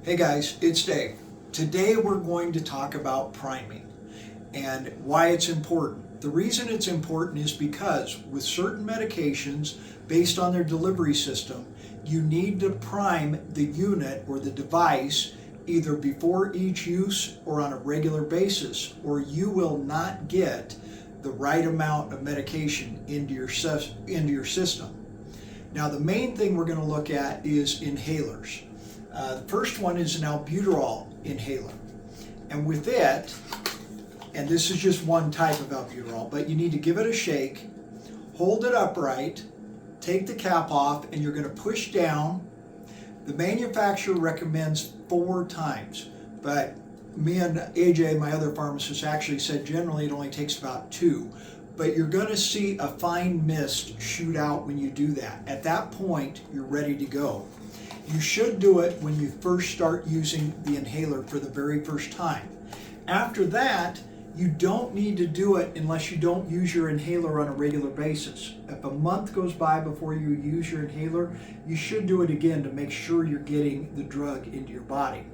Hey guys, it's Dave. Today we're going to talk about priming and why it's important. The reason it's important is because with certain medications, based on their delivery system, you need to prime the unit or the device either before each use or on a regular basis, or you will not get the right amount of medication into your system. Now, the main thing we're going to look at is inhalers. The first one is an albuterol inhaler. And with it, and this is just one type of albuterol, but you need to give it a shake, hold it upright, take the cap off, and you're going to push down. The manufacturer recommends 4 times, but me and AJ, my other pharmacist, actually said generally it only takes about 2. But you're going to see a fine mist shoot out when you do that. At that point, you're ready to go. You should do it when you first start using the inhaler for the very first time. After that, you don't need to do it unless you don't use your inhaler on a regular basis. If a month goes by before you use your inhaler, you should do it again to make sure you're getting the drug into your body.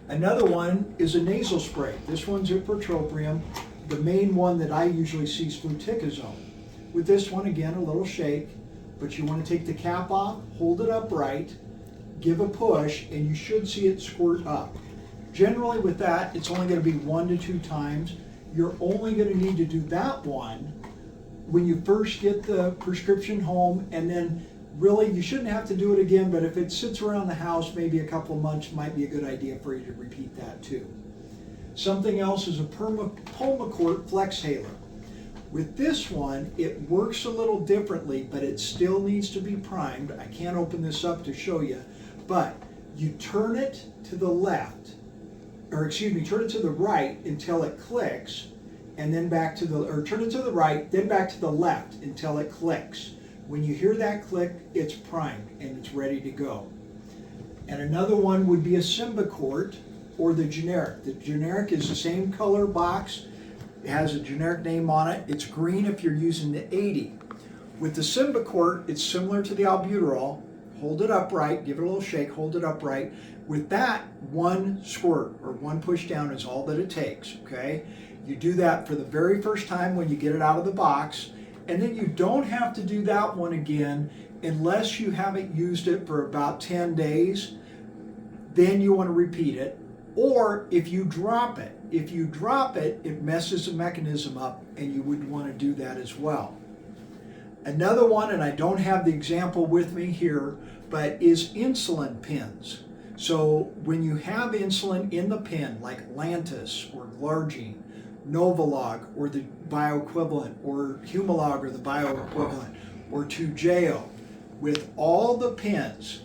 Another one is a nasal spray. This one's ipratropium. The main one that I usually see is fluticasone. With this one, again, a little shake, but you want to take the cap off, hold it upright, give a push, and you should see it squirt up. Generally with that, it's only going to be 1 to 2 times. You're only going to need to do that one when you first get the prescription home, and then really you shouldn't have to do it again, but if it sits around the house maybe a couple of months, might be a good idea for you to repeat that too. Something else is a Pulmicort Flexhaler. With this one, it works a little differently, but it still needs to be primed. I can't open this up to show you, but you turn it to the left, turn it to the right until it clicks, and then back to turn it to the right, then back to the left until it clicks. When you hear that click, it's primed and it's ready to go. And another one would be a Symbicort or the generic. The generic is the same color box. It has a generic name on it. It's green if you're using the 80. With the Symbicort, it's similar to the albuterol. Hold it upright, give it a little shake, hold it upright. With that, 1 squirt or 1 push down is all that it takes, okay? You do that for the very first time when you get it out of the box, and then you don't have to do that one again unless you haven't used it for about 10 days. Then you want to repeat it. Or if you drop it. If you drop it, it messes the mechanism up, and you would want to do that as well. Another one, and I don't have the example with me here, but is insulin pens. So when you have insulin in the pen, like Lantus or Glargine, Novolog or the bioequivalent, or Humalog or the bioequivalent, or Toujeo, with all the pens,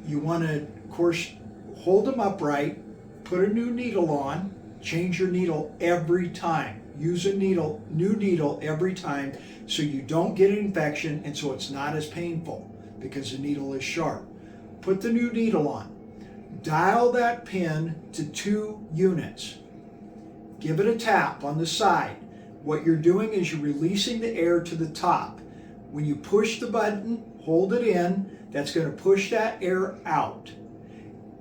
you want to, of course, hold them upright, put a new needle on, change your needle every time. Use a new needle every time so you don't get an infection and so it's not as painful because the needle is sharp. Put the new needle on. Dial that pen to 2 units. Give it a tap on the side. What you're doing is you're releasing the air to the top. When you push the button, hold it in, that's going to push that air out.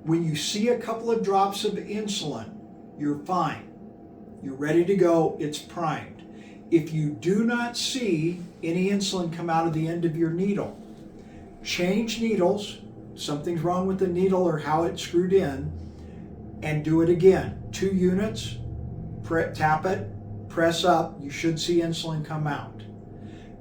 When you see a couple of drops of insulin, you're fine. You're ready to go, it's primed. If you do not see any insulin come out of the end of your needle, change needles, something's wrong with the needle or how it's screwed in, and do it again. 2 units, tap it, press up, you should see insulin come out.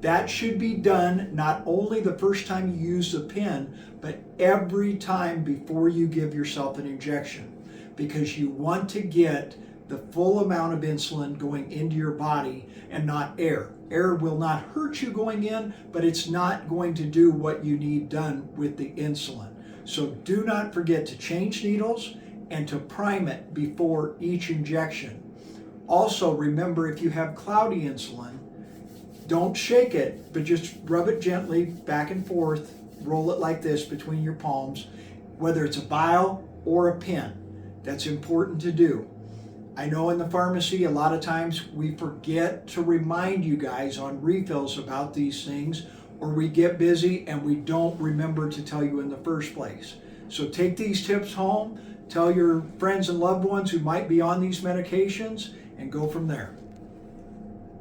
That should be done not only the first time you use the pen, but every time before you give yourself an injection, because you want to get the full amount of insulin going into your body and not air. Air will not hurt you going in, but it's not going to do what you need done with the insulin. So do not forget to change needles and to prime it before each injection. Also, remember, if you have cloudy insulin, don't shake it, but just rub it gently back and forth, roll it like this between your palms, whether it's a vial or a pen. That's important to do. I know in the pharmacy, a lot of times we forget to remind you guys on refills about these things, or we get busy and we don't remember to tell you in the first place. So take these tips home, tell your friends and loved ones who might be on these medications, and go from there.